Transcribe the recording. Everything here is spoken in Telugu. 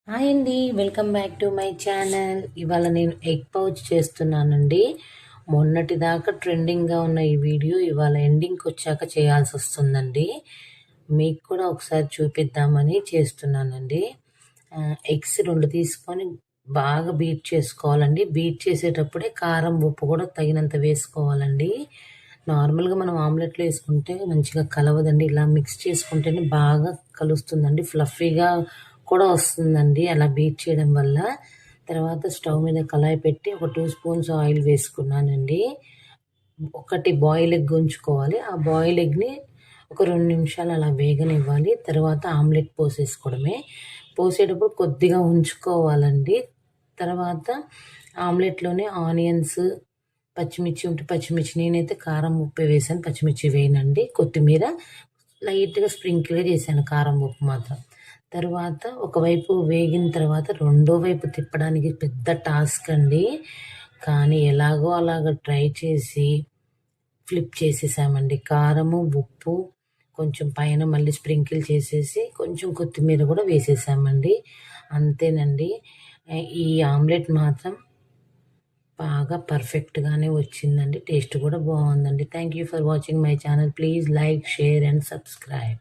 హాయ్ అండి. Welcome back to my channel. ఇవాళ నేను ఎగ్ పౌచ్ చేస్తున్నానండి. మొన్నటిదాకా ట్రెండింగ్గా ఉన్న ఈ వీడియో ఇవాళ ఎండింగ్కి వచ్చాక చేయాల్సి వస్తుందండి. మీకు కూడా ఒకసారి చూపిద్దామని చేస్తున్నానండి. ఎగ్స్ 2 తీసుకొని బాగా బీట్ చేసుకోవాలండి. బీట్ చేసేటప్పుడే కారం ఉప్పు కూడా తగినంత వేసుకోవాలండి. నార్మల్గా మనం ఆమ్లెట్లో వేసుకుంటే మంచిగా కలవదండి. ఇలా మిక్స్ చేసుకుంటేనే బాగా కలుస్తుందండి. ఫ్లఫీగా కూడా వస్తుందండి అలా బీట్ చేయడం వల్ల. తర్వాత స్టవ్ మీద కళాయి పెట్టి ఒక 2 స్పూన్స్ ఆయిల్ వేసుకున్నానండి. ఒకటి బాయిల్ ఎగ్ ఉంచుకోవాలి. ఆ బాయిల్ ఎగ్ని ఒక 2 నిమిషాలు అలా వేగనివ్వాలి. తర్వాత ఆమ్లెట్ పోసేసుకోవడమే. పోసేటప్పుడు కొద్దిగా ఉంచుకోవాలండి. తర్వాత ఆమ్లెట్లోనే ఆనియన్స్, పచ్చిమిర్చి ఉంటే పచ్చిమిర్చి, నేనైతే కారం ఉప్పు వేసాను, పచ్చిమిర్చి వేయనండి. కొత్తిమీర లైట్గా స్ప్రింకిల్గా చేశాను, కారం ఉప్పు మాత్రం. తర్వాత ఒకవైపు వేగిన తర్వాత రెండో వైపు తిప్పడానికి పెద్ద టాస్క్ అండి. కానీ ఎలాగో అలాగ ట్రై చేసి ఫ్లిప్ చేసేసామండి. కారము ఉప్పు కొంచెం పైన మళ్ళీ స్ప్రింకిల్ చేసేసి కొంచెం కొత్తిమీర కూడా వేసేసామండి. అంతేనండి. ఈ ఆమ్లెట్ మాత్రం బాగా పర్ఫెక్ట్గానే వచ్చిందండి. టేస్ట్ కూడా బాగుందండి. Thank you for watching my channel. Please like, share and subscribe.